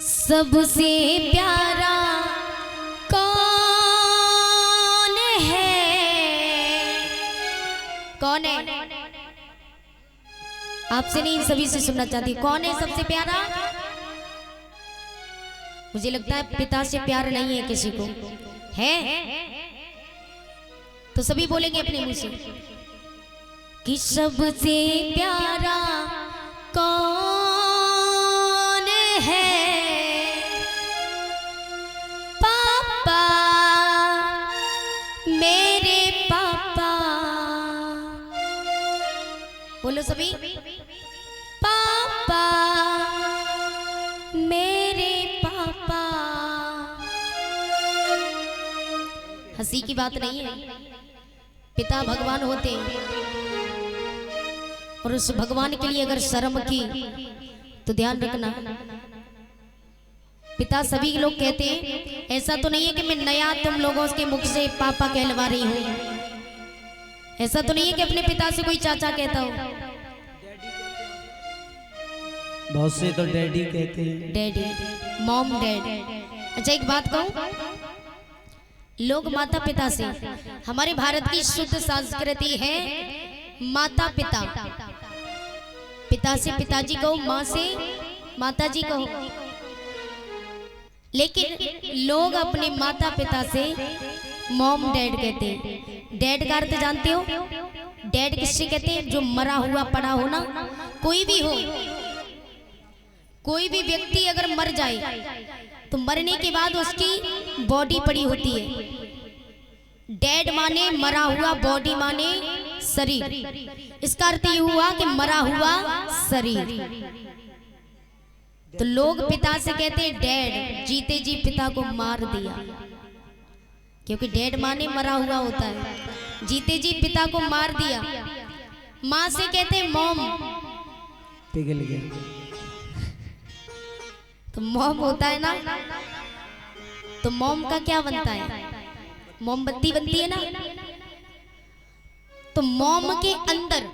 सबसे प्यारा कौन है? कौन है? आपसे नहीं, सभी से सुनना चाहती, कौन है सबसे प्यारा? मुझे लगता है पिता से प्यार नहीं है किसी को, है? तो सभी बोलेंगे अपने मुंह से कि सबसे प्यारा कौन है? पापा, मेरे पापा। बोलो सभी, पापा, मेरे पापा। हंसी की बात नहीं है, पिता भगवान होते हैं और उस भगवान के लिए अगर शर्म की तो ध्यान रखना, पिता सभी लोग कहते हैं। ऐसा तो नहीं है कि मैं नया तुम लोगों के मुख से पापा कहलवा रही हूं, ऐसा तो नहीं है कि अपने पिता से कोई चाचा कहता हो। बहुत से तो डैडी कहते हैं, डैडी, मॉम, डैड। अच्छा एक बात कहूं, लोग माता पिता से, हमारे भारत की शुद्ध संस्कृति है माता पिता, पिता से पिताजी कहो, माँ से माताजी कहो, लेकिन लोग अपने माता पिता से मॉम डैड कहते हैं। डैड का अर्थ जानते हो? डैड किससे कहते हैं? जो मरा हुआ पड़ा हो ना, कोई भी हो, कोई भी व्यक्ति अगर मर जाए तो मरने के बाद उसकी बॉडी पड़ी होती है। डेड माने मरा हुआ, बॉडी माने शरीर। इसका अर्थ ये हुआ कि मरा हुआ शरीर। तो लोग पिता से कहते हैं डैड, जीते जी पिता को मार दिया, क्योंकि डैड माने मरा हुआ होता है, जीते जी पिता को मार दिया। माँ से कहते हैं मॉम, पिघल गया। तो मॉम होता है ना, तो मॉम का क्या बनता है? मोमबत्ती बनती है ना, तो मॉम के अंदर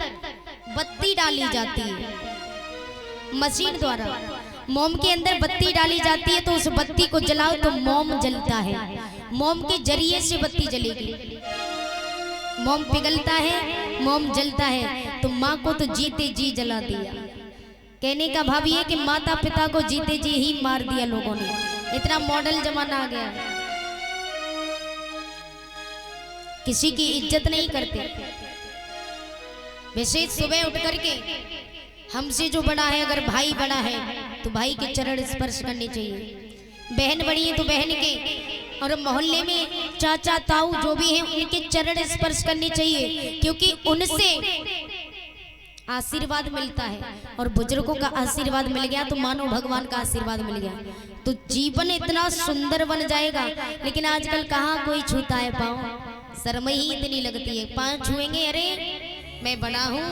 बत्ती डाली जाती है मशीन द्वारा। मोम के अंदर बत्ती डाली जाती है, तो उस बत्ती को जलाओ तो मोम जलता है, मोम के जरिए से बत्ती जलेगी। मोम पिघलता है, मोम जलता है, तो माँ को तो जीते जी जला दिया। कहने का भाव ये कि माता पिता को जीते जी ही मार दिया लोगों ने। इतना मॉडल जमाना आ गया, किसी की इज्जत नहीं करते। वैसे सुबह उठ करके हमसे जो बड़ा है, अगर भाई बड़ा है तो भाई के चरण स्पर्श करने चाहिए, बहन बड़ी है तो बहन के, और मोहल्ले में चाचा ताऊ जो भी हैं उनके चरण स्पर्श करने चाहिए, क्योंकि उनसे आशीर्वाद मिलता है। और बुजुर्गों का आशीर्वाद मिल गया तो मानो भगवान का आशीर्वाद मिल गया, तो जीवन इतना सुंदर बन जाएगा। लेकिन आजकल कहाँ कोई छूता है पाँव, शर्म ही इतनी लगती है। पाँव छुएंगे, अरे मैं बड़ा हूँ,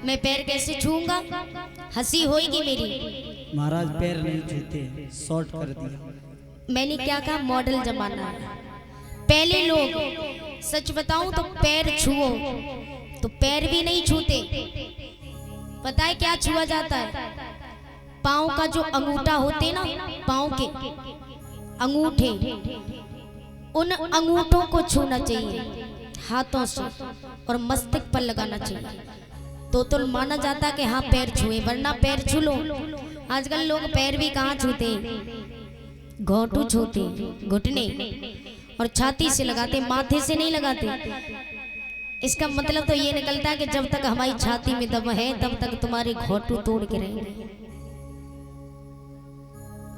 मैं पैर कैसे छूऊंगा, हंसी होएगी मेरी। महाराज पैर नहीं छूते, शॉर्ट कर दिया। मैंने क्या कहा, मॉडल जमाना है। पहले लोग, सच बताऊं तो पैर छुओ तो पैर भी नहीं छूते, पता है क्या छुआ जाता है? पाँव का जो अंगूठा होते ना, पाँव के अंगूठे, उन अंगूठों को छूना चाहिए हाथों से और मस्तक पर लगाना चाहिए, तो माना जाता कि हाँ पैर छुए, वरना पैर छू लो। आजकल लोग पैर भी कहाँ छूते हैं, घोंटू छूते, घुटने और छाती से लगाते, माथे से नहीं लगाते। इसका मतलब तो ये निकलता है कि जब तक हमारी छाती में दम है तब तक तुम्हारे घोंटू तोड़ के रहेंगे।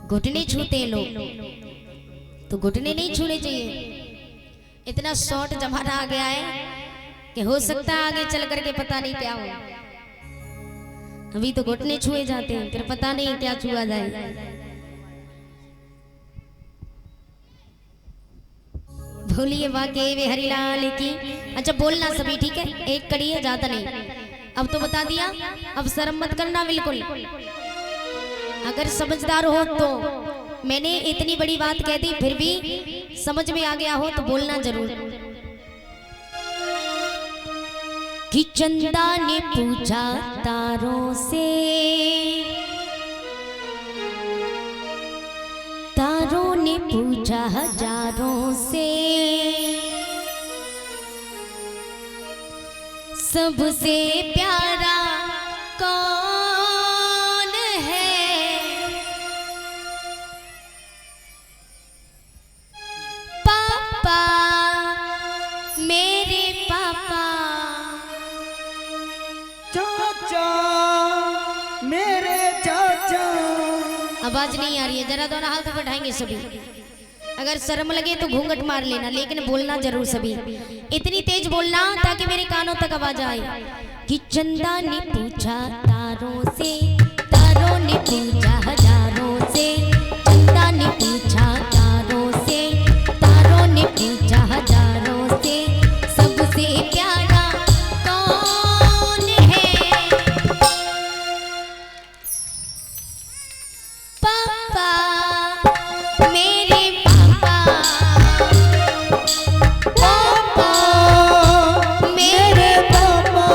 घुटने छूते हैं लोग, तो घुटने नहीं छूने चाहिए। इतना शॉर्ट जमाना आ गया है कि हो सकता है आगे चल करके पता नहीं क्या हो। अभी तो घुटने छुए जाते हैं, फिर पता नहीं क्या छुआ जाए। भूलिए वाकई वे हरिलाल की। अच्छा बोलना सभी, ठीक है? एक कड़ी है, ज्यादा नहीं। अब तो बता दिया, अब शर्म मत करना बिल्कुल। अगर समझदार हो तो, मैंने इतनी बड़ी बात कह दी फिर भी समझ में आ गया हो तो बोलना जरूर। कि चंदा ने पूछा तारों से ने पूछा हजारों से, सबसे प्यारा कौन है? पापा, मेरे पापा। चाचा, मेरे चाचा। आवाज नहीं आ रही है, जरा दोनों हाथ बढ़ाएंगे सभी। अगर शर्म लगे तो घूंघट मार लेना, लेकिन बोलना जरूर सभी। इतनी तेज बोलना ताकि मेरे कानों तक आवाज आए कि चंदा ने पूछा तारों से, तारों ने पूछा हजारों से, चंदा ने पूछा तारों से, तारों ने पूछा हजारों से, सबसे प्यारा कौन है? पापा, मेरे पापा। पापा, मेरे पापा।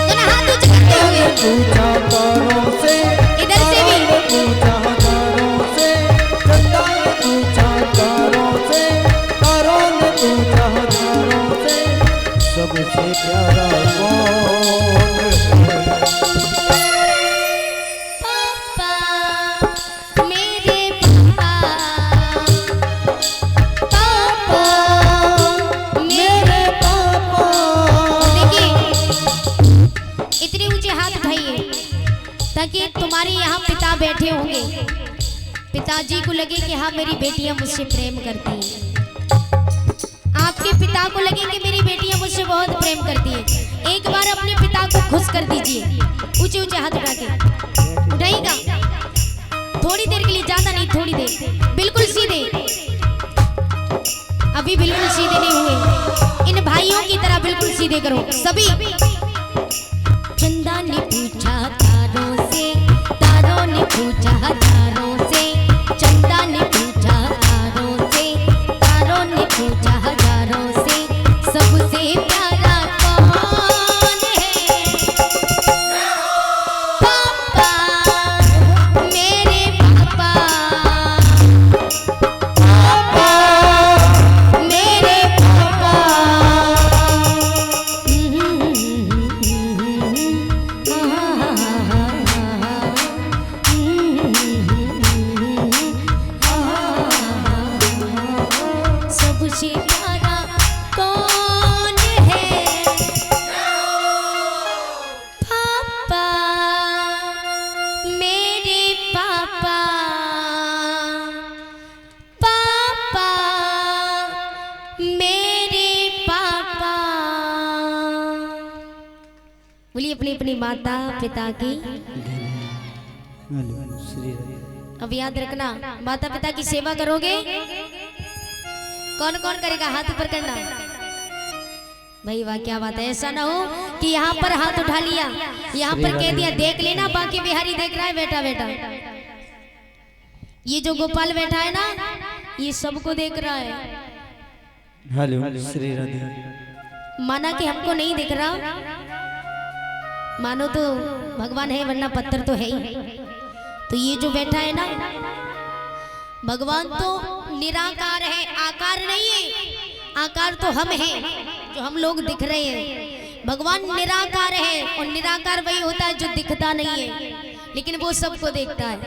दोनों हाथ ऊंचे करते हुए पूछा तारों से, इधर से भी। पूछा हजारों से, चंदा ने पूछा तारों से, तारों ने पूछा हजारों से, सबसे प्यारा कौन है? पापा, मेरे पापा। पापा, मेरे पापा। देखिए, इतने ऊंचे हाथ उठाइए ताकि तुम्हारे यहाँ पिता बैठे होंगे, पिताजी को लगे कि हाँ मेरी बेटियां मुझसे प्रेम करती हैं, आपके पिता को लगे कि मेरी बेटियां मुझसे बहुत प्रेम करती हैं। एक बार अपने पिता को खुश कर दीजिए, ऊंचे ऊंचे हाथ उठा के। उठाइएगा थोड़ी देर के लिए, ज्यादा नहीं, थोड़ी देर। बिल्कुल सीधे, अभी बिल्कुल सीधे नहीं हुए, इन भाइयों की तरह बिल्कुल सीधे करो सभी। चंदा ने पूछा तारों से, तारों ने पूछा हजारों से, चंदा ने पूछा तारों से, तारों ने पूछा हजारों से, सबसे प्यारा कौन है? पापा, मेरे पापा। पापा, मेरे पापा। सबसे प्यारा कौन है? पापा, मेरे पापा। पापा, मेरे पापा। बोलिए अपनी अपनी माता पिता की। श्री राधे। अब याद रखना, माता पिता की सेवा करोगे। कौन कौन करेगा? हाथ ऊपर करना। भाई वाह, क्या बात है। ऐसा ना हो कि यहाँ पर हाथ उठा लिया, यहाँ पर कह दिया देख लेना, बाकी बिहारी देख रहा है बेटा बेटा। ये जो गोपाल बैठा है ना, ये सबको देख रहा है। हेलो श्री राधे। माना कि हमको नहीं दिख रहा, मानो तो भगवान है, वरना पत्थर तो है ही। तो ये जो बैठा है ना, भगवान तो निराकार है, आकार नहीं है। आकार तो हम हैं, जो हम लोग दिख रहे हैं। भगवान निराकार है, और निराकार वही होता है जो दिखता नहीं है, लेकिन वो सबको देखता है।